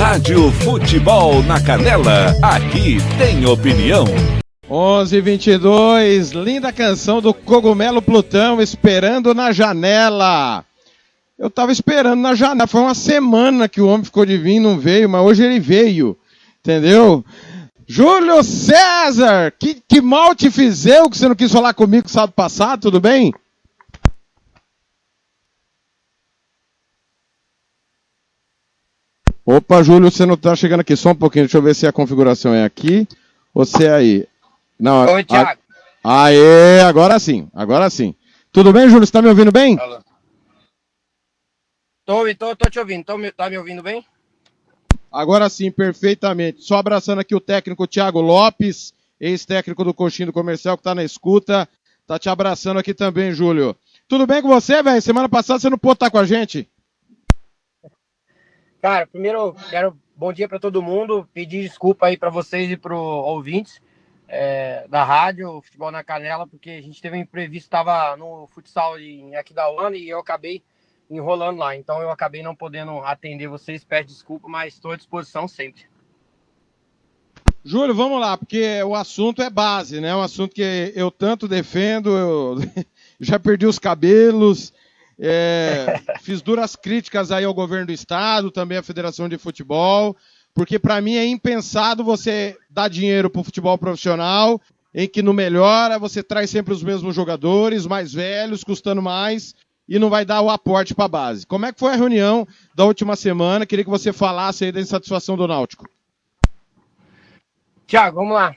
Rádio Futebol na Canela, aqui tem opinião. 11h22, linda canção do Cogumelo Plutão, Esperando na Janela. Eu tava esperando na janela, foi uma semana que o homem ficou de vir, não veio, mas hoje ele veio, entendeu? Júlio César, que mal te fiz eu, que você não quis falar comigo sábado passado, tudo bem? Opa, Júlio, você não tá chegando aqui, só um pouquinho, deixa eu ver se a configuração é aqui, ou se é aí. Não, Oi, Thiago. Aê, agora sim, agora sim. Tudo bem, Júlio, você tá me ouvindo bem? Alô. Tô te ouvindo, tá me ouvindo bem? Agora sim, perfeitamente. Só abraçando aqui o técnico Thiago Lopes, ex-técnico do Coxinho do Comercial, que tá na escuta. Tá te abraçando aqui também, Júlio. Tudo bem com você, velho? Semana passada você não pôde estar com a gente? Cara, primeiro quero bom dia para todo mundo, pedir desculpa aí para vocês e pro ouvintes da rádio Futebol na Canela, porque a gente teve um imprevisto, estava no futsal em Aquidauana e eu acabei enrolando lá, então eu acabei não podendo atender vocês, peço desculpa, mas estou à disposição sempre. Júlio, vamos lá, porque o assunto é base, né? Um assunto que eu tanto defendo, eu já perdi os cabelos, fiz duras críticas aí ao governo do estado, também à Federação de Futebol, porque para mim é impensado você dar dinheiro para o futebol profissional, em que não melhora, você traz sempre os mesmos jogadores, mais velhos, custando mais, e não vai dar o aporte para a base. Como é que foi a reunião da última semana? Queria que você falasse aí da insatisfação do Náutico. Thiago, vamos lá.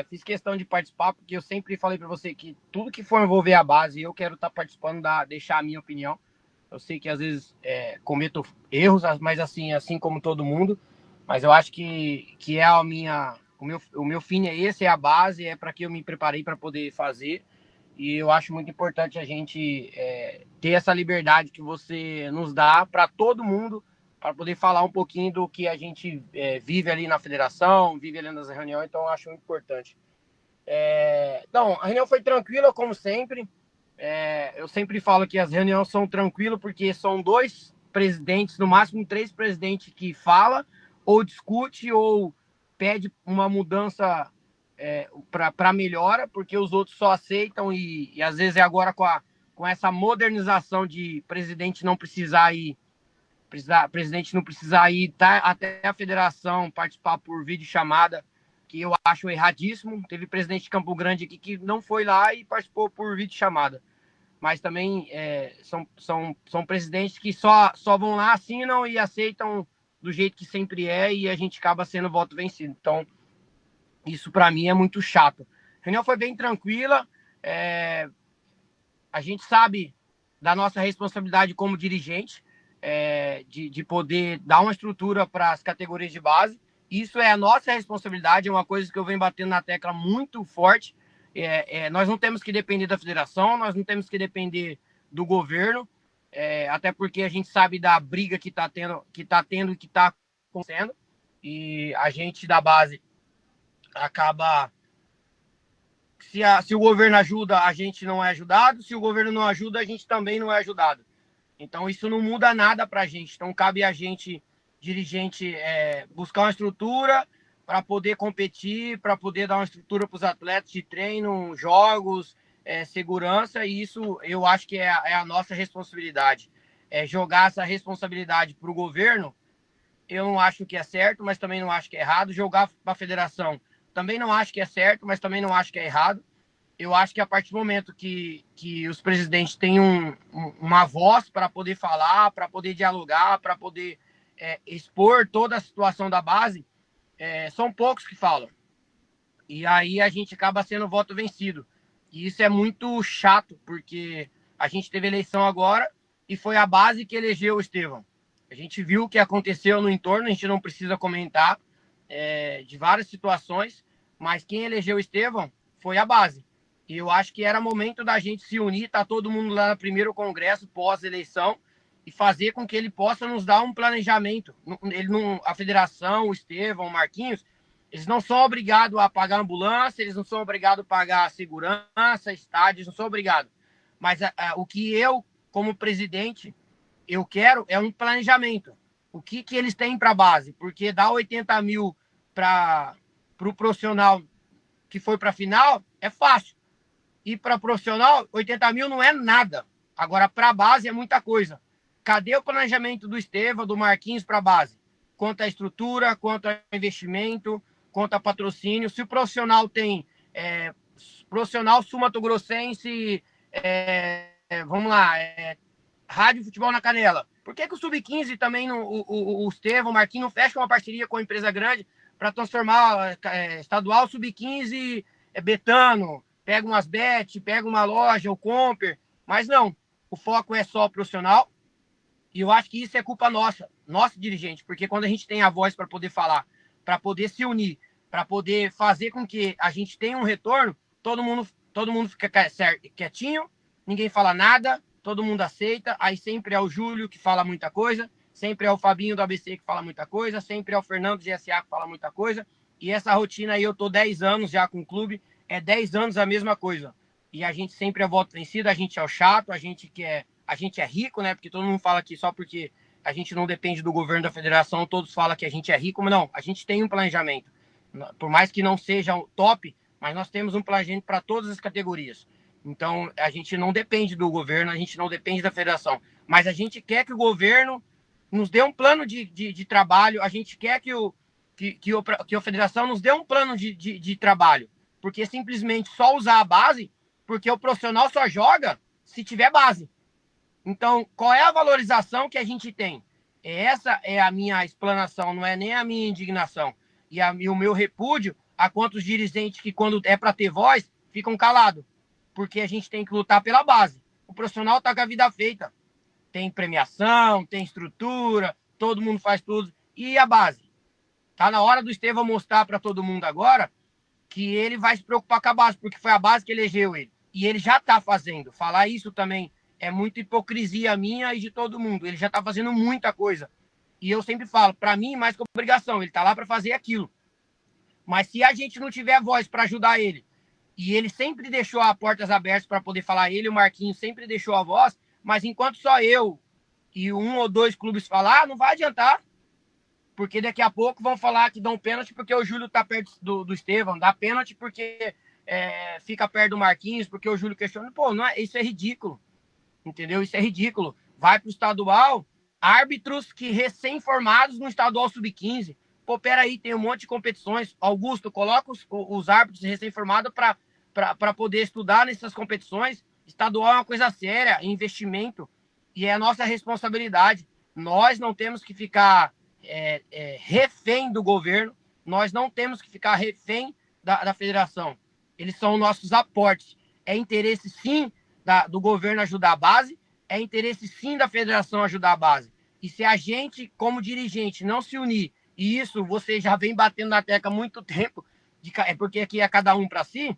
Fiz questão de participar, porque eu sempre falei para você que tudo que for envolver a base, eu quero estar participando, deixar a minha opinião. Eu sei que às vezes cometo erros, mas assim como todo mundo. Mas eu acho que é o meu fim é esse, é a base, é para que eu me preparei para poder fazer. E eu acho muito importante a gente ter essa liberdade que você nos dá para todo mundo, para poder falar um pouquinho do que a gente vive ali na federação, vive ali nas reuniões, então eu acho muito importante. Então, a reunião foi tranquila, como sempre. Eu sempre falo que as reuniões são tranquilas, porque são 2 presidentes, no máximo 3 presidentes que falam, ou discute, ou pede uma mudança para melhora, porque os outros só aceitam e às vezes agora com essa modernização de presidente não precisar ir tá, até a federação participar por videochamada, que eu acho erradíssimo. Teve presidente de Campo Grande aqui que não foi lá e participou por videochamada. Mas também são presidentes que só vão lá, assinam e aceitam do jeito que sempre é, e a gente acaba sendo voto vencido. Então, isso para mim é muito chato. A reunião foi bem tranquila. A gente sabe da nossa responsabilidade como dirigente, de poder dar uma estrutura para as categorias de base. Isso é a nossa responsabilidade, é uma coisa que eu venho batendo na tecla muito forte. Nós não temos que depender da federação, nós não temos que depender do governo, até porque a gente sabe da briga que está tendo e que está acontecendo, e a gente da base acaba... Se o governo ajuda, a gente não é ajudado, se o governo não ajuda, a gente também não é ajudado. Então isso não muda nada para a gente, então cabe a gente, dirigente, buscar uma estrutura para poder competir, para poder dar uma estrutura para os atletas de treino, jogos, segurança, e isso eu acho que é a nossa responsabilidade. Jogar essa responsabilidade para o governo, eu não acho que é certo, mas também não acho que é errado. Jogar para a federação, também não acho que é certo, mas também não acho que é errado. Eu acho que a partir do momento que os presidentes têm uma voz para poder falar, para poder dialogar, para poder expor toda a situação da base, são poucos que falam. E aí a gente acaba sendo voto vencido. E isso é muito chato, porque a gente teve eleição agora e foi a base que elegeu o Estevão. A gente viu o que aconteceu no entorno, a gente não precisa comentar de várias situações, mas quem elegeu o Estevão foi a base. E eu acho que era momento da gente se unir, tá todo mundo lá no primeiro congresso pós-eleição e fazer com que ele possa nos dar um planejamento. A federação, o Estevão, o Marquinhos, eles não são obrigados a pagar ambulância, eles não são obrigados a pagar segurança, estádios, não são obrigados. Mas o que eu, como presidente, eu quero é um planejamento. O que eles têm para a base? Porque dar 80 mil para o profissional que foi para a final é fácil. E para profissional, 80 mil não é nada. Agora, para a base é muita coisa. Cadê o planejamento do Estevão, do Marquinhos para a base? Quanto à estrutura, quanto ao investimento, quanto a patrocínio. Se o profissional tem profissional sul-mato-grossense, vamos lá, Rádio Futebol na Canela. Por que o Sub-15 também, o Estevão, o Marquinhos, não fecha uma parceria com uma empresa grande para transformar estadual Sub-15 Betano, pega umas bet, pega uma loja, o Comper, mas não, o foco é só profissional, e eu acho que isso é culpa nossa, nosso dirigente, porque quando a gente tem a voz para poder falar, para poder se unir, para poder fazer com que a gente tenha um retorno, todo mundo fica quietinho, ninguém fala nada, todo mundo aceita, aí sempre é o Júlio que fala muita coisa, sempre é o Fabinho do ABC que fala muita coisa, sempre é o Fernando do GSA que fala muita coisa, e essa rotina aí eu tô 10 anos já com o clube, é 10 anos a mesma coisa. E a gente sempre é voto vencido, a gente é o chato, a gente é rico, né? Porque todo mundo fala que só porque a gente não depende do governo da federação, todos falam que a gente é rico, mas não, a gente tem um planejamento. Por mais que não seja top, mas nós temos um planejamento para todas as categorias. Então, a gente não depende do governo, a gente não depende da federação. Mas a gente quer que o governo nos dê um plano de trabalho, a gente quer que a federação nos dê um plano de trabalho. Porque simplesmente só usar a base, porque o profissional só joga se tiver base. Então, qual é a valorização que a gente tem? Essa é a minha explanação, não é nem a minha indignação. E o meu repúdio a quantos dirigentes que, quando é para ter voz, ficam calados. Porque a gente tem que lutar pela base. O profissional está com a vida feita. Tem premiação, tem estrutura, todo mundo faz tudo. E a base? Tá na hora do Estevão mostrar para todo mundo agora que ele vai se preocupar com a base, porque foi a base que elegeu ele. E ele já está fazendo. Falar isso também é muita hipocrisia minha e de todo mundo. Ele já está fazendo muita coisa. E eu sempre falo, para mim, mais que obrigação, ele está lá para fazer aquilo. Mas se a gente não tiver voz para ajudar ele, e ele sempre deixou as portas abertas para poder falar, ele e o Marquinhos sempre deixou a voz, mas enquanto só eu e um ou dois clubes falar, não vai adiantar. Porque daqui a pouco vão falar que dão pênalti porque o Júlio tá perto do Estevão, dá pênalti porque fica perto do Marquinhos, porque o Júlio questiona. Pô, não é, isso é ridículo. Entendeu? Isso é ridículo. Vai pro estadual, árbitros que recém-formados no estadual sub-15. Pô, peraí, tem um monte de competições. Augusto, coloca os árbitros recém-formados para poder estudar nessas competições. Estadual é uma coisa séria, é investimento. E é a nossa responsabilidade. Nós não temos que ficar refém do governo, nós não temos que ficar refém da federação. Eles são nossos aportes. É interesse, sim, do governo ajudar a base, é interesse, sim, da federação ajudar a base. E se a gente, como dirigente, não se unir, e isso você já vem batendo na tecla há muito tempo, é porque aqui é cada um para si,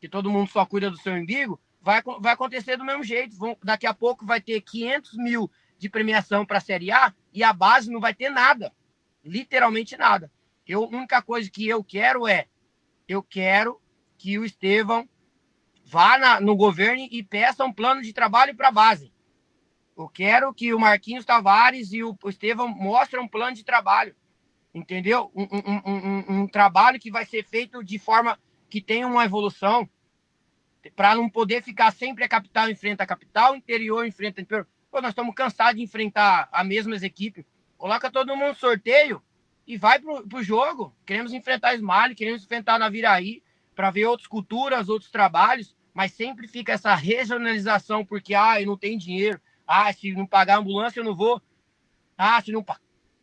que todo mundo só cuida do seu umbigo, vai acontecer do mesmo jeito. Daqui a pouco vai ter 500 mil de premiação para a Série A e a base não vai ter nada, literalmente nada. A única coisa que eu quero que o Estevão vá no governo e peça um plano de trabalho para a base. Eu quero que o Marquinhos Tavares e o Estevão mostrem um plano de trabalho, entendeu? Um trabalho que vai ser feito de forma que tenha uma evolução, para não poder ficar sempre a capital enfrenta a capital, interior enfrenta o interior. Pô, nós estamos cansados de enfrentar a mesma equipe. Coloca todo mundo no sorteio e vai pro jogo. Queremos enfrentar a Smiley, queremos enfrentar a Naviraí para ver outras culturas, outros trabalhos, mas sempre fica essa regionalização porque eu não tenho dinheiro. Se não pagar a ambulância eu não vou.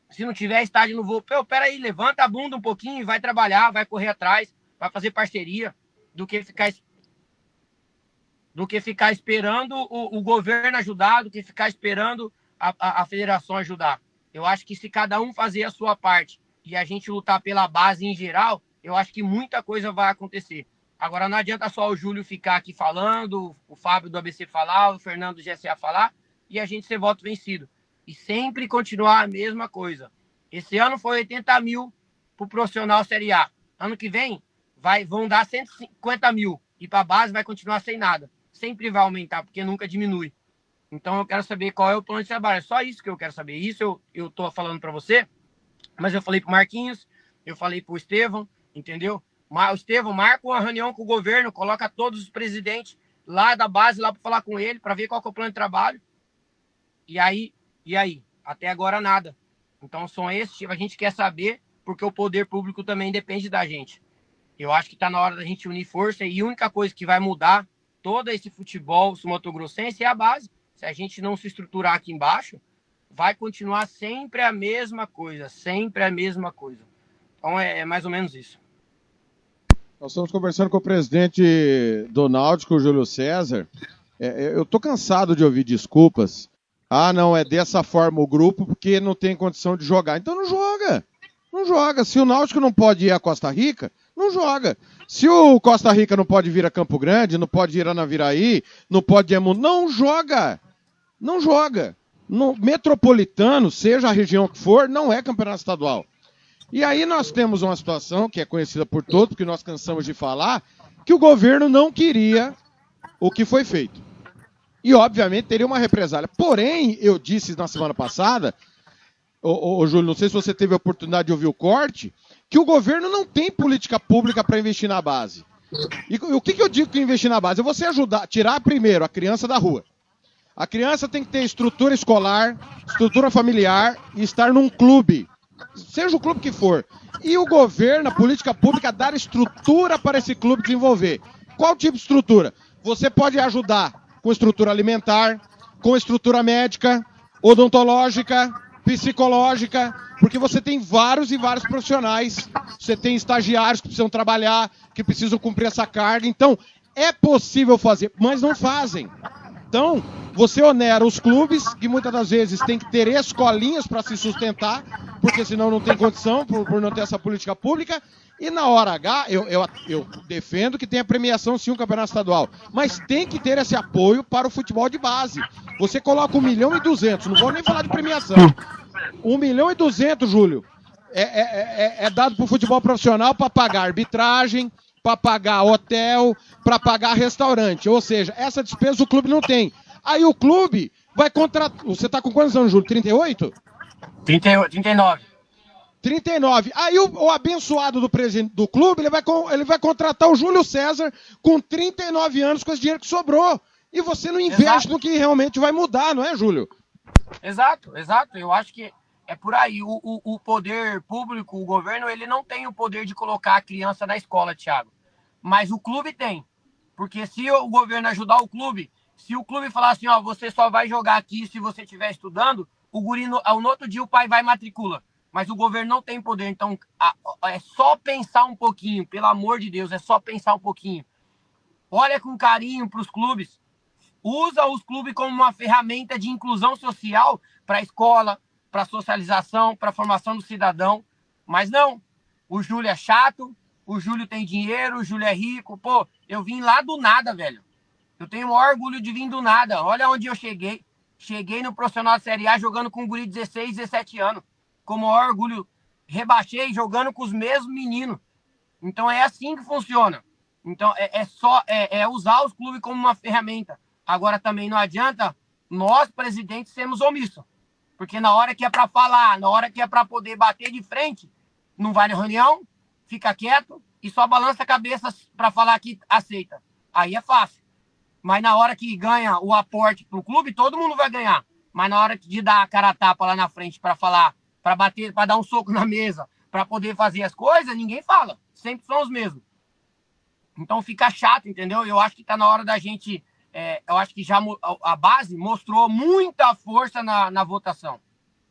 Se não tiver estádio eu não vou. Pô, peraí, levanta a bunda um pouquinho e vai trabalhar, vai correr atrás, vai fazer parceria do que ficar esperando o governo ajudar, do que ficar esperando a federação ajudar. Eu acho que se cada um fazer a sua parte e a gente lutar pela base em geral, eu acho que muita coisa vai acontecer. Agora, não adianta só o Júlio ficar aqui falando, o Fábio do ABC falar, o Fernando do GSA falar, e a gente ser voto vencido. E sempre continuar a mesma coisa. Esse ano foi 80 mil para o profissional Série A. Ano que vem, vão dar 150 mil. E para a base vai continuar sem nada. Sempre vai aumentar, porque nunca diminui. Então eu quero saber qual é o plano de trabalho. É só isso que eu quero saber. Isso eu tô falando para você, mas eu falei pro Marquinhos, eu falei pro Estevão, entendeu? O Estevão marca uma reunião com o governo, coloca todos os presidentes lá da base lá para falar com ele, para ver qual que é o plano de trabalho. E aí? Até agora nada. Então são esses tipos, a gente quer saber, porque o poder público também depende da gente. Eu acho que está na hora da gente unir força e a única coisa que vai mudar todo esse futebol sul-mato-grossense é a base. Se a gente não se estruturar aqui embaixo, vai continuar sempre a mesma coisa, sempre a mesma coisa. Então é mais ou menos isso. Nós estamos conversando com o presidente do Náutico, o Júlio César. Eu estou cansado de ouvir desculpas. Ah, não, é dessa forma o grupo porque não tem condição de jogar. Então não joga. Não joga. Se o Náutico não pode ir a Costa Rica, não joga. Se o Costa Rica não pode vir a Campo Grande, não pode ir a Naviraí, não pode ir a... Não joga. Não joga. No Metropolitano, seja a região que for, não é campeonato estadual. E aí nós temos uma situação que é conhecida por todos, porque nós cansamos de falar, que o governo não queria o que foi feito. E, obviamente, teria uma represália. Porém, eu disse na semana passada, ô Júlio, não sei se você teve a oportunidade de ouvir o corte, que o governo não tem política pública para investir na base. E o que eu digo que investir na base? É você ajudar, tirar primeiro a criança da rua. A criança tem que ter estrutura escolar, estrutura familiar e estar num clube. Seja o clube que for. E o governo, a política pública, dar estrutura para esse clube desenvolver. Qual tipo de estrutura? Você pode ajudar com estrutura alimentar, com estrutura médica, odontológica, psicológica, porque você tem vários e vários profissionais. Você tem estagiários que precisam trabalhar, que precisam cumprir essa carga. Então, é possível fazer, mas não fazem. Então, você onera os clubes, que muitas das vezes tem que ter escolinhas para se sustentar, porque senão não tem condição, por não ter essa política pública. E na hora H, eu defendo que tenha premiação sim, um campeonato estadual. Mas tem que ter esse apoio para o futebol de base. Você coloca 1.200.000, não vou nem falar de premiação. 1.200.000, Júlio, é dado para o futebol profissional para pagar arbitragem, para pagar hotel, para pagar restaurante. Ou seja, essa despesa o clube não tem. Aí o clube vai contratar... Você está com quantos anos, Júlio? 38? 39. 39. Aí o abençoado do presidente do clube, ele vai contratar o Júlio César com 39 anos com esse dinheiro que sobrou. E você não investe no que realmente vai mudar, não é, Júlio? Exato. Eu acho que é por aí. O poder público, o governo, ele não tem o poder de colocar a criança na escola, Thiago. Mas o clube tem. Porque se o governo ajudar o clube, se o clube falar assim, ó, você só vai jogar aqui se você estiver estudando, o guri, no outro dia o pai vai e matricula. Mas o governo não tem poder. Então, é só pensar um pouquinho. Pelo amor de Deus, é só pensar um pouquinho. Olha com carinho para os clubes. Usa os clubes como uma ferramenta de inclusão social para a escola, para a socialização, para a formação do cidadão. Mas não. O Júlio é chato, o Júlio tem dinheiro, o Júlio é rico. Pô, eu vim lá do nada, velho. Eu tenho o maior orgulho de vir do nada. Olha onde eu cheguei. Cheguei no profissional da Série A jogando com um guri de 16, 17 anos. Com o maior orgulho. Rebaixei jogando com os mesmos meninos. Então é assim que funciona. Então é usar os clubes como uma ferramenta. Agora também não adianta nós, presidentes, sermos omissos. Porque na hora que é para falar, na hora que é para poder bater de frente, não vai na reunião, fica quieto e só balança a cabeça para falar que aceita. Aí é fácil. Mas na hora que ganha o aporte pro clube, todo mundo vai ganhar. Mas na hora de dar a cara a tapa lá na frente para falar, para bater, para dar um soco na mesa, para poder fazer as coisas, ninguém fala. Sempre são os mesmos. Então fica chato, entendeu? Eu acho que tá na hora da gente... eu acho que já a base mostrou muita força na votação.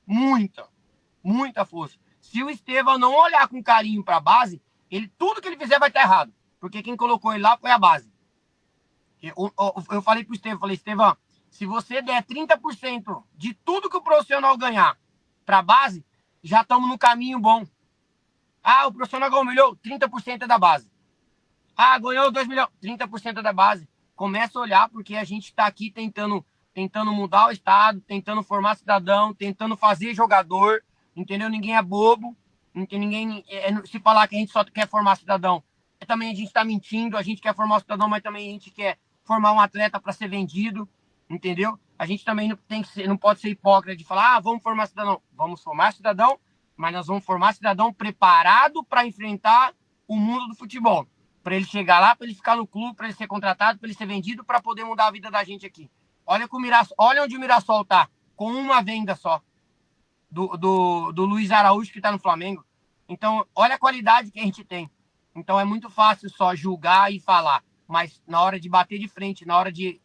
Muita força. Se o Estevão não olhar com carinho para a base, tudo que ele fizer vai estar errado. Porque quem colocou ele lá foi a base. Eu falei pro Estevão, Estevão, se você der 30% de tudo que o profissional ganhar para a base, já estamos no caminho bom. Ah, o profissional ganhou 1 milhão, 30% é da base. Ah, ganhou 2 milhões, 30% é da base. Começa a olhar, porque a gente está aqui tentando mudar o estado, tentando formar cidadão, tentando fazer jogador, entendeu? Ninguém é bobo, ninguém se falar que a gente só quer formar cidadão. Também a gente está mentindo, a gente quer formar o cidadão, mas também a gente quer formar um atleta para ser vendido, entendeu? a gente também não pode ser hipócrita de falar, vamos formar cidadão. Vamos formar cidadão, mas nós vamos formar cidadão preparado para enfrentar o mundo do futebol. Para ele chegar lá, para ele ficar no clube, para ele ser contratado, para ele ser vendido, para poder mudar a vida da gente aqui. Olha onde o Mirassol tá, com uma venda só, do Luiz Araújo, que está no Flamengo. Então, olha a qualidade que a gente tem. Então, é muito fácil só julgar e falar, mas na hora de bater de frente, na hora de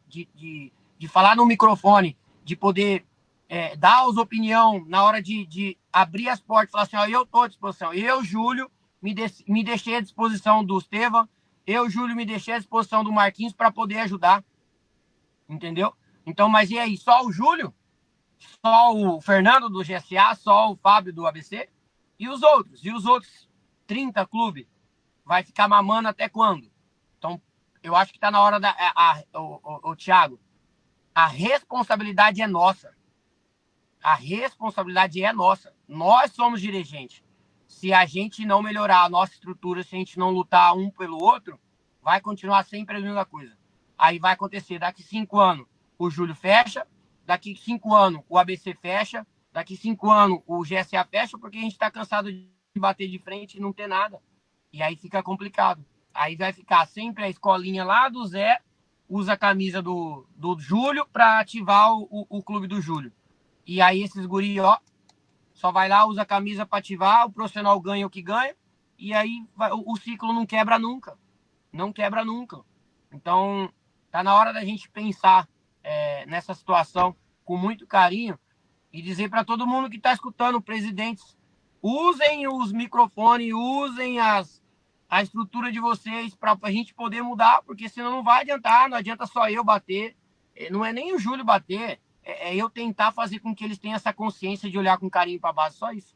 falar no microfone, de poder dar as opiniões, na hora de abrir as portas e falar assim, ó, eu estou à disposição. Eu, Júlio, me deixei à disposição do Estevam, eu, Júlio, me deixei à disposição do Marquinhos para poder ajudar. Entendeu? Então, mas e aí? Só o Júlio? Só o Fernando do GSA? Só o Fábio do ABC? E os outros? E os outros 30 clubes? Vai ficar mamando até quando? Então, eu acho que está na hora o Thiago, a responsabilidade é nossa. A responsabilidade é nossa. Nós somos dirigentes. Se a gente não melhorar a nossa estrutura, se a gente não lutar um pelo outro, vai continuar sempre a mesma coisa. Aí vai acontecer, daqui 5 anos o Júlio fecha, daqui 5 anos o ABC fecha, daqui 5 anos o GSA fecha, porque a gente está cansado de bater de frente e não ter nada. E aí fica complicado. Aí vai ficar sempre a escolinha lá do Zé, usa a camisa do Júlio para ativar o clube do Júlio. E aí esses guri, ó, só vai lá, usa a camisa para ativar, o profissional ganha o que ganha, e aí o ciclo não quebra nunca. Não quebra nunca. Então, tá na hora da gente pensar nessa situação com muito carinho e dizer para todo mundo que está escutando, presidentes, usem os microfones, usem a estrutura de vocês para a gente poder mudar, porque senão não vai adiantar, não adianta só eu bater, não é nem o Júlio bater, é eu tentar fazer com que eles tenham essa consciência de olhar com carinho para a base, só isso.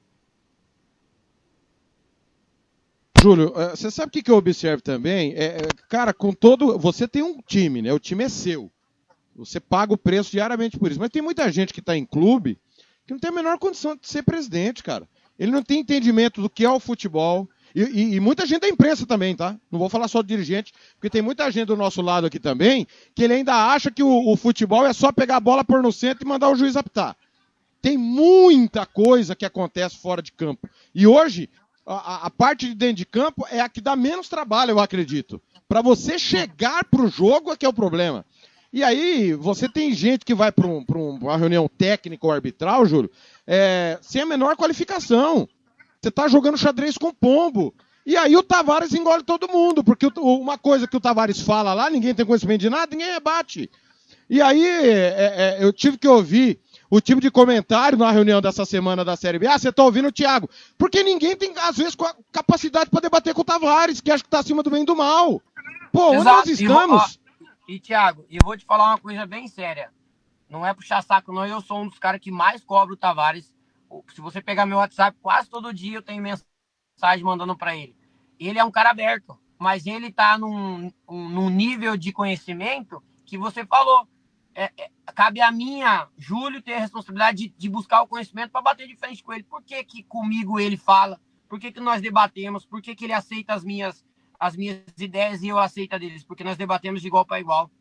Júlio, você sabe o que eu observo também? Cara, você tem um time, né? O time é seu. Você paga o preço diariamente por isso. Mas tem muita gente que está em clube que não tem a menor condição de ser presidente, cara. Ele não tem entendimento do que é o futebol. E muita gente da imprensa também, tá? Não vou falar só do dirigente, porque tem muita gente do nosso lado aqui também que ele ainda acha que o futebol é só pegar a bola, pôr no centro e mandar o juiz apitar. Tem muita coisa que acontece fora de campo. E hoje, a parte de dentro de campo é a que dá menos trabalho, eu acredito. Para você chegar pro jogo é que é o problema. E aí, você tem gente que vai para uma reunião técnica ou arbitral, Júlio, sem a menor qualificação. Você tá jogando xadrez com pombo. E aí o Tavares engole todo mundo, porque uma coisa que o Tavares fala lá, ninguém tem conhecimento de nada, ninguém rebate. E aí eu tive que ouvir o tipo de comentário na reunião dessa semana da Série B. Você tá ouvindo o Thiago? Porque ninguém tem, às vezes, capacidade para debater com o Tavares, que acha que tá acima do bem e do mal. Pô, onde nós estamos? E, Thiago, eu vou te falar uma coisa bem séria. Não é puxar saco, não. Eu sou um dos caras que mais cobra o Tavares. Se você pegar meu WhatsApp, quase todo dia eu tenho mensagem mandando para ele. Ele é um cara aberto, mas ele tá num nível de conhecimento que você falou. Cabe a minha, Júlio, ter a responsabilidade de buscar o conhecimento para bater de frente com ele. Por que comigo ele fala? Por que nós debatemos? Por que ele aceita as minhas ideias e eu aceito a deles? Porque nós debatemos de igual para igual.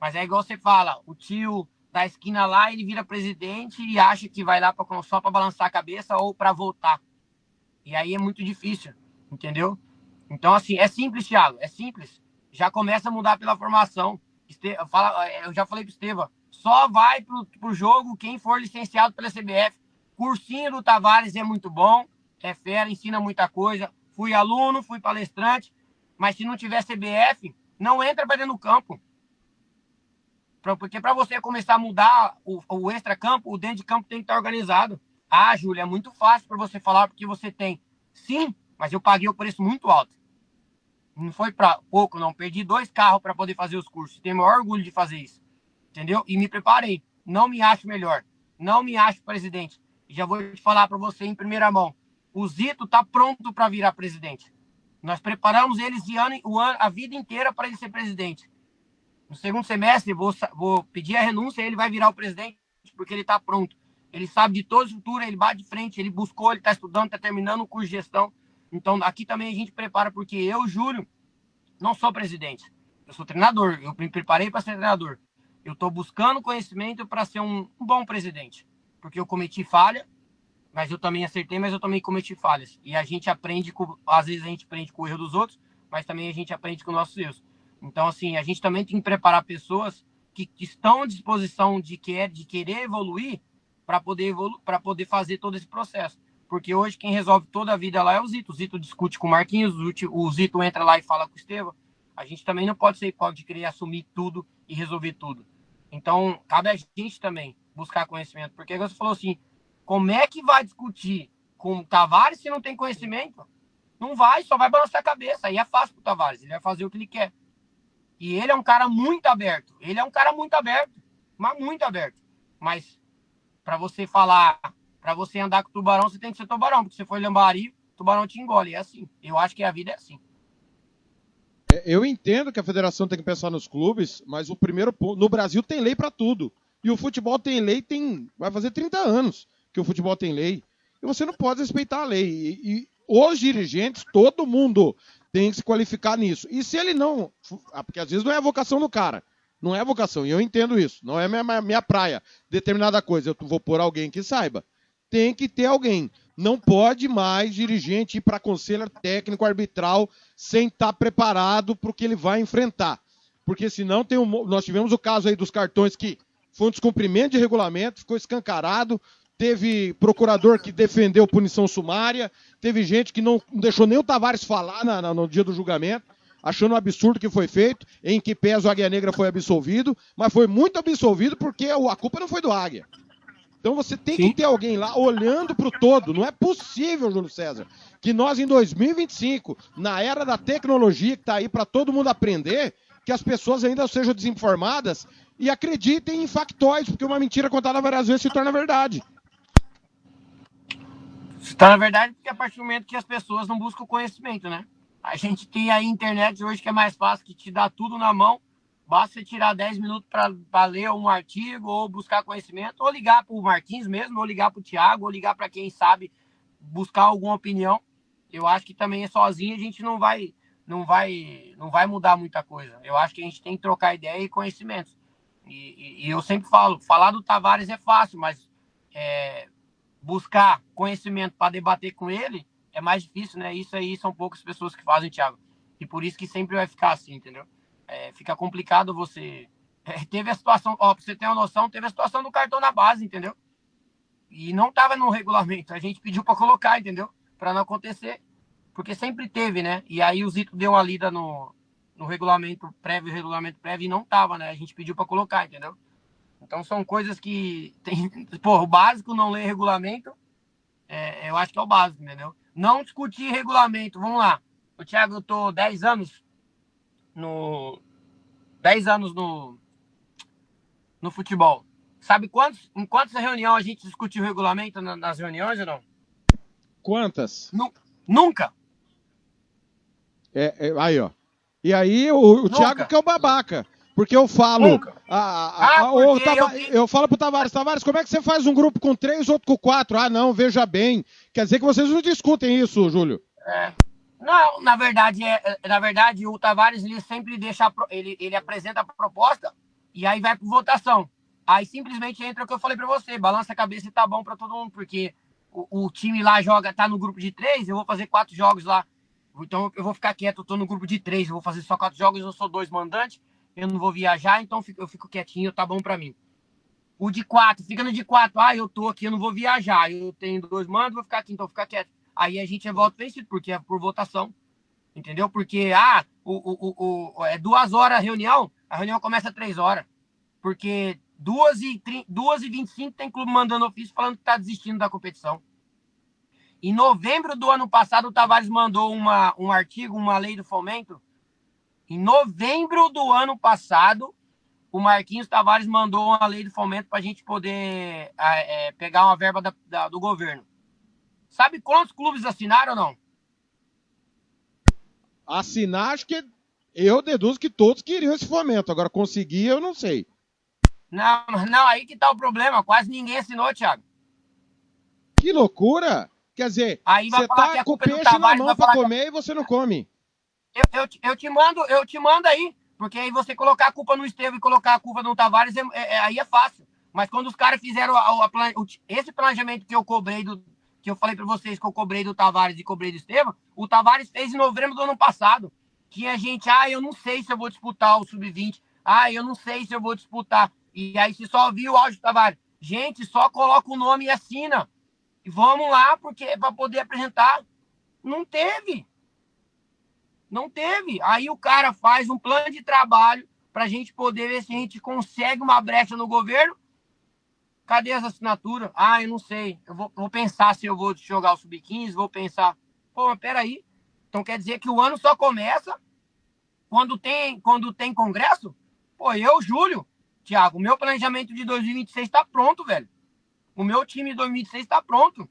Mas é igual você fala, o tio da esquina lá, ele vira presidente e acha que vai lá só para balançar a cabeça ou para voltar. E aí é muito difícil, entendeu? Então, assim, é simples, Thiago, é simples. Já começa a mudar pela formação. Eu já falei pro Estevam, só vai pro jogo quem for licenciado pela CBF. Cursinho do Tavares é muito bom, é fera, ensina muita coisa. Fui aluno, fui palestrante, mas se não tiver CBF, não entra para dentro do campo. Porque para você começar a mudar o extra-campo, o dentro de campo tem que estar organizado. Ah, Júlia, é muito fácil para você falar porque você tem. Sim, mas eu paguei o preço muito alto. Não foi para pouco, não. Perdi 2 carros para poder fazer os cursos. Tenho o maior orgulho de fazer isso. Entendeu? E me preparei. Não me acho melhor. Não me acho presidente. Já vou te falar para você em primeira mão. O Zito está pronto para virar presidente. Nós preparamos eles a vida inteira para ele ser presidente. No segundo semestre, vou pedir a renúncia e ele vai virar o presidente, porque ele está pronto. Ele sabe de toda a estrutura, ele bate de frente, ele buscou, ele está estudando, está terminando o curso de gestão. Então, aqui também a gente prepara, porque eu, Júlio, não sou presidente. Eu sou treinador, eu me preparei para ser treinador. Eu estou buscando conhecimento para ser um bom presidente. Porque eu cometi falha, mas eu também acertei, mas eu também cometi falhas. E a gente aprende, às vezes a gente aprende com o erro dos outros, mas também a gente aprende com nossos erros. Então, assim, a gente também tem que preparar pessoas que estão à disposição de querer evoluir para poder fazer todo esse processo. Porque hoje quem resolve toda a vida lá é o Zito. O Zito discute com o Marquinhos, o Zito entra lá e fala com o Estevão. A gente também não pode ser hipócrita de querer assumir tudo e resolver tudo. Então, cabe a gente também buscar conhecimento. Porque você falou assim, como é que vai discutir com o Tavares se não tem conhecimento? Não vai, só vai balançar a cabeça. Aí é fácil pro Tavares, ele vai fazer o que ele quer. E ele é um cara muito aberto. Ele é um cara muito aberto, mas muito aberto. Mas para você falar, para você andar com tubarão, você tem que ser tubarão. Porque se você for lambari, tubarão te engole. É assim. Eu acho que a vida é assim. Eu entendo que a federação tem que pensar nos clubes, mas o primeiro ponto, no Brasil tem lei para tudo. E o futebol tem lei, vai fazer 30 anos que o futebol tem lei. E você não pode respeitar a lei. E os dirigentes, todo mundo tem que se qualificar nisso. E se ele não... Porque às vezes não é a vocação do cara. Não é a vocação. E eu entendo isso. Não é minha praia. Determinada coisa. Eu vou pôr alguém que saiba. Tem que ter alguém. Não pode mais dirigente ir para conselho técnico arbitral sem estar preparado para o que ele vai enfrentar. Porque senão nós tivemos o caso aí dos cartões que foi um descumprimento de regulamento, ficou escancarado, teve procurador que defendeu punição sumária, teve gente que não deixou nem o Tavares falar no dia do julgamento, achando um absurdo que foi feito, em que pese o Águia Negra foi absolvido, mas foi muito absolvido porque a culpa não foi do Águia. Então você tem que ter alguém lá olhando para o todo. Não é possível, Júlio César, que nós em 2025, na era da tecnologia que está aí para todo mundo aprender, que as pessoas ainda sejam desinformadas e acreditem em factóides, porque uma mentira contada várias vezes se torna verdade. Se torna verdade porque a partir do momento que as pessoas não buscam conhecimento, né? A gente tem a internet hoje que é mais fácil, que te dá tudo na mão. Basta você tirar 10 minutos para ler um artigo ou buscar conhecimento, ou ligar para o Marquinhos mesmo, ou ligar para o Thiago, ou ligar para quem sabe buscar alguma opinião. Eu acho que também sozinho a gente não vai mudar muita coisa. Eu acho que a gente tem que trocar ideia e conhecimentos. E eu sempre falo, falar do Tavares é fácil, mas buscar conhecimento para debater com ele é mais difícil, né? Isso aí são poucas pessoas que fazem, Thiago. E por isso que sempre vai ficar assim, entendeu? Fica complicado você... teve a situação, pra você ter uma noção, teve a situação do cartão na base, entendeu? E não estava no regulamento, a gente pediu para colocar, entendeu? Para não acontecer, porque sempre teve, né? E aí o Zito deu uma lida no regulamento prévio, e não estava, né? A gente pediu para colocar, entendeu? Então são coisas que tem... Pô, o básico não ler regulamento, eu acho que é o básico, entendeu? Não discutir regulamento, vamos lá. O Thiago, eu tô 10 anos no futebol. Sabe em quantas reuniões a gente discutiu o regulamento nas reuniões ou não? Quantas? Nunca. Aí, ó. E aí o Thiago que é o babaca. Porque eu falo... eu falo pro Tavares, como é que você faz um grupo com 3, outro com 4? Ah, não, veja bem. Quer dizer que vocês não discutem isso, Júlio. Não, na verdade, o Tavares ele sempre deixa, ele apresenta a proposta e aí vai para votação. Aí simplesmente entra o que eu falei para você, balança a cabeça e tá bom para todo mundo, porque o time lá tá no grupo de 3, eu vou fazer 4 jogos lá. Então eu vou ficar quieto, eu tô no grupo de 3, eu vou fazer só 4 jogos, eu sou 2 mandantes, eu não vou viajar, então eu fico quietinho, tá bom para mim. O de 4, fica no de 4, eu tô aqui, eu não vou viajar, eu tenho 2 mandos, vou ficar aqui, então fica quieto. Aí a gente volta vencido, porque é por votação. Entendeu? Porque, é 2 horas a reunião começa 3 horas. Porque 2h25 tem clube mandando ofício falando que está desistindo da competição. Em novembro do ano passado, o Tavares mandou um artigo, uma lei do fomento. Em novembro do ano passado, o Marquinhos Tavares mandou uma lei do fomento para a gente poder pegar uma verba do governo. Sabe quantos clubes assinaram ou não? Assinar, acho que eu deduzo que todos queriam esse fomento. Agora, conseguir, eu não sei. Não, aí que tá o problema. Quase ninguém assinou, Thiago. Que loucura! Quer dizer, aí você tá com o peixe na mão pra comer e você não come. Eu te mando aí. Porque aí você colocar a culpa no Estevão e colocar a culpa no Tavares, aí é fácil. Mas quando os caras fizeram esse planejamento que eu cobrei que eu falei para vocês que eu cobrei do Tavares e cobrei do Estevão, o Tavares fez em novembro do ano passado. Tinha gente, eu não sei se eu vou disputar o Sub-20, eu não sei se eu vou disputar. E aí você só viu o áudio do Tavares. Gente, só coloca o nome e assina. E vamos lá, porque é para poder apresentar. Não teve. Não teve. Aí o cara faz um plano de trabalho para a gente poder ver se a gente consegue uma brecha no governo. Cadê as assinaturas? Eu não sei. Eu vou pensar se eu vou jogar o Sub-15, vou pensar. Pô, mas peraí. Então quer dizer que o ano só começa quando tem congresso? Pô, Júlio, Thiago, o meu planejamento de 2026 está pronto, velho. O meu time de 2026 está pronto.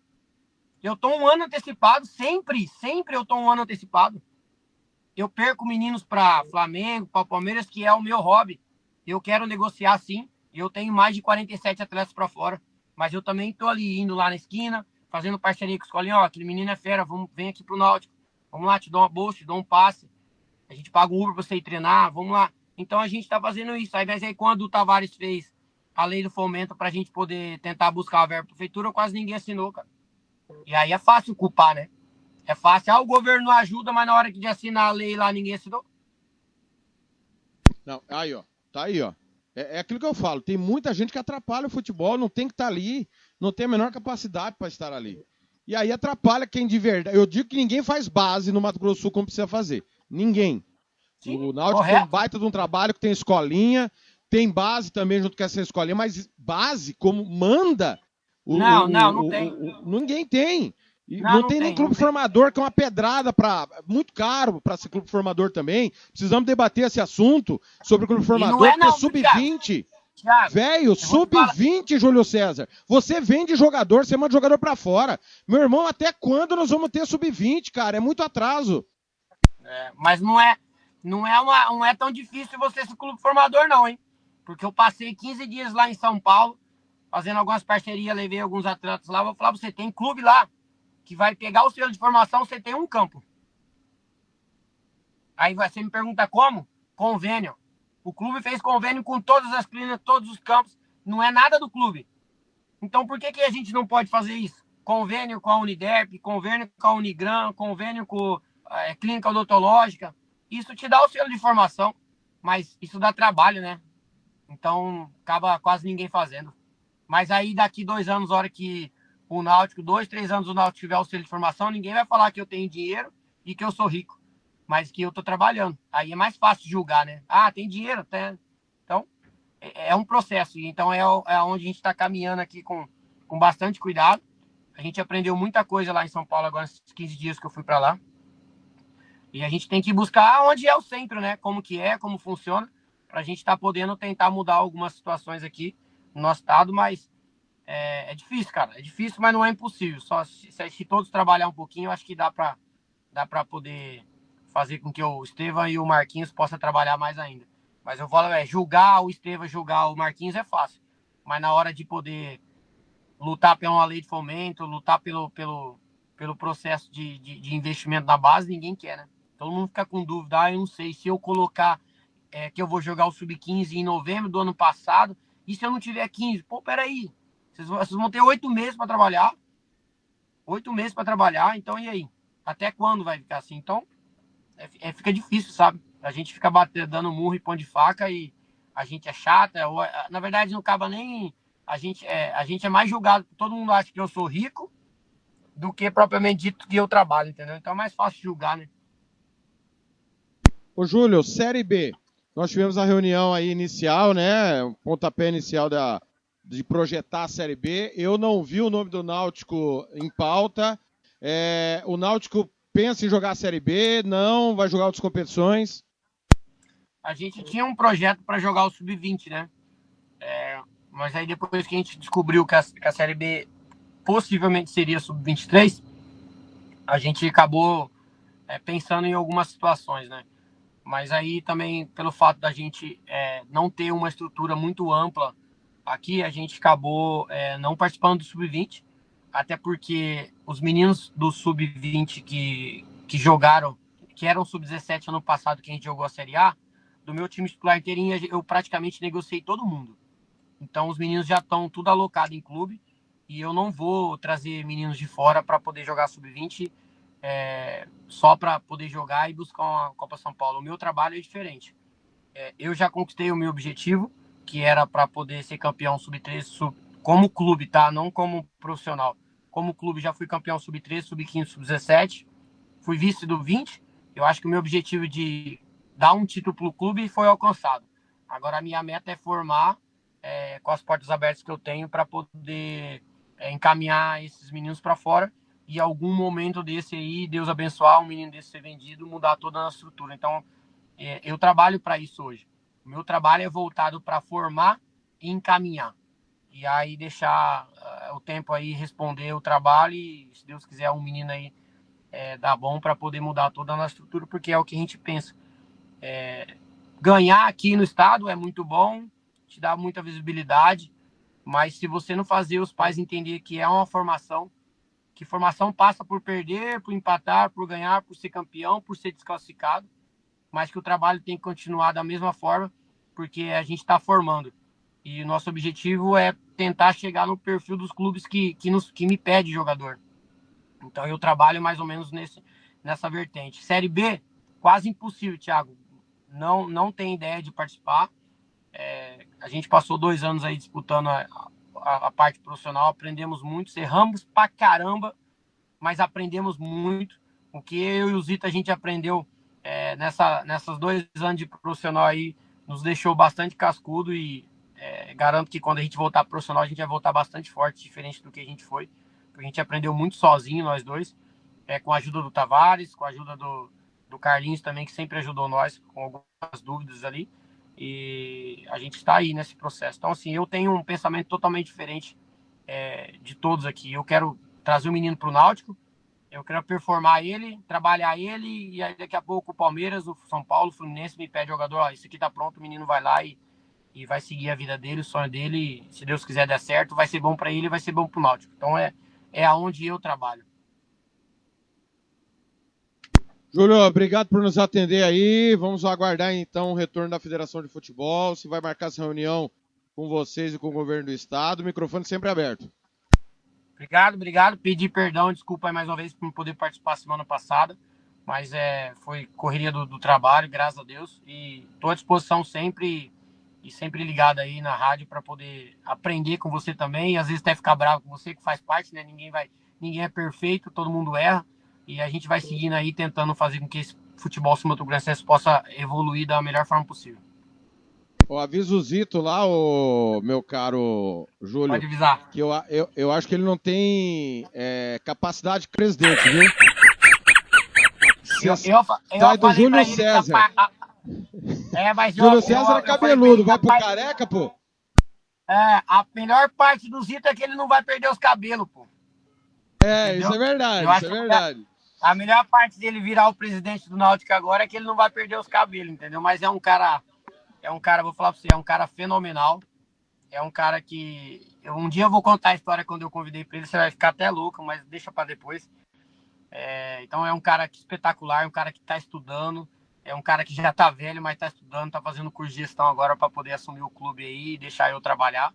Eu tô um ano antecipado, sempre eu tô um ano antecipado. Eu perco meninos para Flamengo, para Palmeiras, que é o meu hobby. Eu quero negociar sim. Eu tenho mais de 47 atletas para fora. Mas eu também tô ali, indo lá na esquina, fazendo parceria com a escolinha. Aquele menino é fera, vem aqui pro Náutico. Vamos lá, te dou uma bolsa, te dou um passe. A gente paga um Uber para você ir treinar, vamos lá. Então a gente tá fazendo isso. Mas aí quando o Tavares fez a lei do fomento pra gente poder tentar buscar a verba da prefeitura, quase ninguém assinou, cara. E aí é fácil culpar, né? É fácil. O governo não ajuda, mas na hora de assinar a lei lá, ninguém assinou. Não, aí, ó. Tá aí, ó. É aquilo que eu falo. Tem muita gente que atrapalha o futebol, não tem que estar ali, não tem a menor capacidade para estar ali. E aí atrapalha quem de verdade. Eu digo que ninguém faz base no Mato Grosso do Sul como precisa fazer. Ninguém. Sim, o Náutico tem um baita de um trabalho que tem escolinha, tem base também junto com essa escolinha, mas base como manda... Não tem. Ninguém tem. E não tem nem clube formador, que é uma pedrada muito caro para ser clube formador também. Precisamos debater esse assunto sobre o clube formador, porque sub-20. Velho, sub-20, Júlio César. Você vende jogador, você manda jogador para fora. Meu irmão, até quando nós vamos ter sub-20, cara? É muito atraso. Mas não é tão difícil você ser clube formador, não, hein? Porque eu passei 15 dias lá em São Paulo, fazendo algumas parcerias, levei alguns atletas lá. Vou falar pra você, tem clube lá que vai pegar o selo de formação, você tem um campo. Aí você me pergunta como? Convênio. O clube fez convênio com todas as clínicas, todos os campos. Não é nada do clube. Então por que a gente não pode fazer isso? Convênio com a Uniderp, convênio com a Unigran, convênio com a clínica odontológica. Isso te dá o selo de formação, mas isso dá trabalho, né? Então acaba quase ninguém fazendo. Mas aí daqui 2 anos, hora que o Náutico, 2, 3 anos o Náutico tiver o selo de formação, ninguém vai falar que eu tenho dinheiro e que eu sou rico, mas que eu tô trabalhando. Aí é mais fácil julgar, né? Tem dinheiro, até. Então, é um processo. Então é onde a gente está caminhando aqui com bastante cuidado. A gente aprendeu muita coisa lá em São Paulo agora, nesses 15 dias que eu fui para lá. E a gente tem que buscar onde é o centro, né? Como que é, como funciona, para a gente estar podendo tentar mudar algumas situações aqui no nosso estado, mas é difícil, cara. É difícil, mas não é impossível. Só se todos trabalhar um pouquinho, eu acho que dá para poder fazer com que o Estevão e o Marquinhos possam trabalhar mais ainda. Mas eu falo, julgar o Estevão, julgar o Marquinhos é fácil. Mas na hora de poder lutar pela uma lei de fomento, lutar pelo processo de investimento na base, ninguém quer, né? Todo mundo fica com dúvida. Eu não sei se eu colocar que eu vou jogar o Sub-15 em novembro do ano passado, e se eu não tiver 15? Pô, peraí. Vocês vão ter 8 meses para trabalhar. 8 meses para trabalhar, então e aí? Até quando vai ficar assim? Então, fica difícil, sabe? A gente fica dando murro e pão de faca e a gente é chata. Na verdade, não acaba nem... A gente é mais julgado. Todo mundo acha que eu sou rico do que propriamente dito que eu trabalho, entendeu? Então é mais fácil julgar, né? Ô, Júlio, Série B. Nós tivemos a reunião aí inicial, né? O pontapé inicial de projetar a Série B. Eu não vi o nome do Náutico em pauta. O Náutico pensa em jogar a Série B? Não? Vai jogar outras competições? A gente tinha um projeto para jogar o Sub-20, né? Mas aí depois que a gente descobriu que a Série B possivelmente seria Sub-23, a gente acabou pensando em algumas situações, né? Mas aí também, pelo fato da gente não ter uma estrutura muito ampla aqui, a gente acabou não participando do Sub-20, até porque os meninos do Sub-20 que jogaram, que eram Sub-17 ano passado, que a gente jogou a Série A, do meu time titular inteirinho, eu praticamente negociei todo mundo. Então os meninos já estão tudo alocado em clube e eu não vou trazer meninos de fora para poder jogar sub-20 só para poder jogar e buscar uma Copa São Paulo. O meu trabalho é diferente. Eu já conquistei o meu objetivo, que era para poder ser campeão sub-13 como clube, tá? Não como profissional. Como clube já fui campeão sub-13, sub-15, sub-17. Fui vice do 20. Eu acho que o meu objetivo de dar um título para o clube foi alcançado. Agora a minha meta é formar com as portas abertas que eu tenho para poder encaminhar esses meninos para fora e algum momento desse aí, Deus abençoar, um menino desse ser vendido, mudar toda a estrutura. Então, eu trabalho para isso hoje. O meu trabalho é voltado para formar e encaminhar. E aí deixar o tempo aí responder o trabalho e, se Deus quiser, um menino aí dá bom para poder mudar toda a nossa estrutura, porque é o que a gente pensa. Ganhar aqui no estado é muito bom, te dá muita visibilidade, mas se você não fazer os pais entender que é uma formação, que formação passa por perder, por empatar, por ganhar, por ser campeão, por ser desclassificado, mas que o trabalho tem que continuar da mesma forma, porque a gente está formando. E o nosso objetivo é tentar chegar no perfil dos clubes que me pede jogador. Então eu trabalho mais ou menos nessa vertente. Série B, quase impossível, Thiago. Não tem ideia de participar. A gente passou 2 anos aí disputando a parte profissional, aprendemos muito, erramos pra caramba, mas aprendemos muito. O que eu e o Zito a gente aprendeu nessas 2 anos de profissional aí nos deixou bastante cascudo e garanto que quando a gente voltar profissional a gente vai voltar bastante forte, diferente do que a gente foi, porque a gente aprendeu muito sozinho, nós dois, com a ajuda do Tavares, com a ajuda do Carlinhos também, que sempre ajudou nós com algumas dúvidas ali, e a gente está aí nesse processo. Então, assim, eu tenho um pensamento totalmente diferente de todos aqui. Eu quero trazer o menino para o Náutico, eu quero performar ele, trabalhar ele, e aí daqui a pouco o Palmeiras, o São Paulo, o Fluminense me pede jogador, ó, isso aqui tá pronto, o menino vai lá e vai seguir a vida dele, o sonho dele, e, se Deus quiser dar certo, vai ser bom para ele, vai ser bom para o Náutico. Então é aonde eu trabalho. Júlio, obrigado por nos atender aí. Vamos aguardar então o retorno da Federação de Futebol. Se vai marcar essa reunião com vocês e com o governo do estado, o microfone sempre aberto. Obrigado. Pedi perdão, desculpa aí mais uma vez por não poder participar semana passada, mas foi correria do trabalho, graças a Deus. E estou à disposição sempre e sempre ligado aí na rádio para poder aprender com você também. E às vezes até ficar bravo com você, que faz parte, né? Ninguém é perfeito, todo mundo erra. E a gente vai seguindo aí, tentando fazer com que esse futebol sul-mato-grossense possa evoluir da melhor forma possível. Avisa o Zito lá, meu caro Júlio. Pode avisar. Que eu acho que ele não tem capacidade de presidente, viu? Eu do falei Júlio pra ele César. Mas Júlio César é cabeludo, vai pro careca, pô? A melhor parte do Zito é que ele não vai perder os cabelos, pô. Entendeu? Isso é verdade, A melhor parte dele virar o presidente do Náutico agora é que ele não vai perder os cabelos, entendeu? Mas é um cara, vou falar pra você, é um cara fenomenal. É um cara que... Um dia eu vou contar a história quando eu convidei pra ele, você vai ficar até louco, mas deixa pra depois. Então é um cara espetacular, um cara que tá estudando, é um cara que já tá velho, mas tá estudando, tá fazendo curso de gestão agora pra poder assumir o clube aí e deixar eu trabalhar.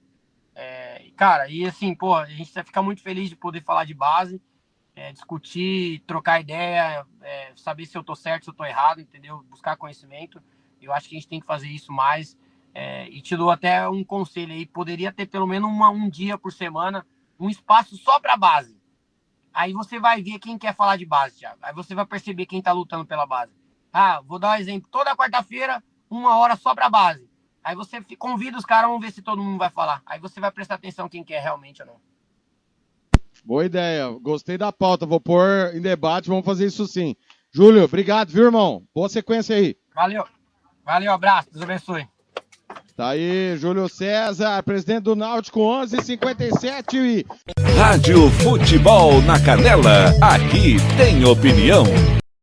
Cara, e assim, pô, a gente vai ficar muito feliz de poder falar de base, discutir, trocar ideia, saber se eu tô certo, se eu tô errado, entendeu? Buscar conhecimento. Eu acho que a gente tem que fazer isso mais. E te dou até um conselho aí, poderia ter pelo menos um dia por semana, um espaço só pra base. Aí você vai ver quem quer falar de base, Thiago. Aí você vai perceber quem tá lutando pela base. Vou dar um exemplo. Toda quarta-feira, 1 hora só pra base. Aí você convida os caras, vamos ver se todo mundo vai falar. Aí você vai prestar atenção quem quer realmente ou não. Boa ideia. Gostei da pauta. Vou pôr em debate, vamos fazer isso sim. Júlio, obrigado, viu, irmão? Boa sequência aí. Valeu, abraço. Deus abençoe. Tá aí, Júlio César, presidente do Náutico, 11:57 e... Rádio Futebol na Canela, aqui tem opinião.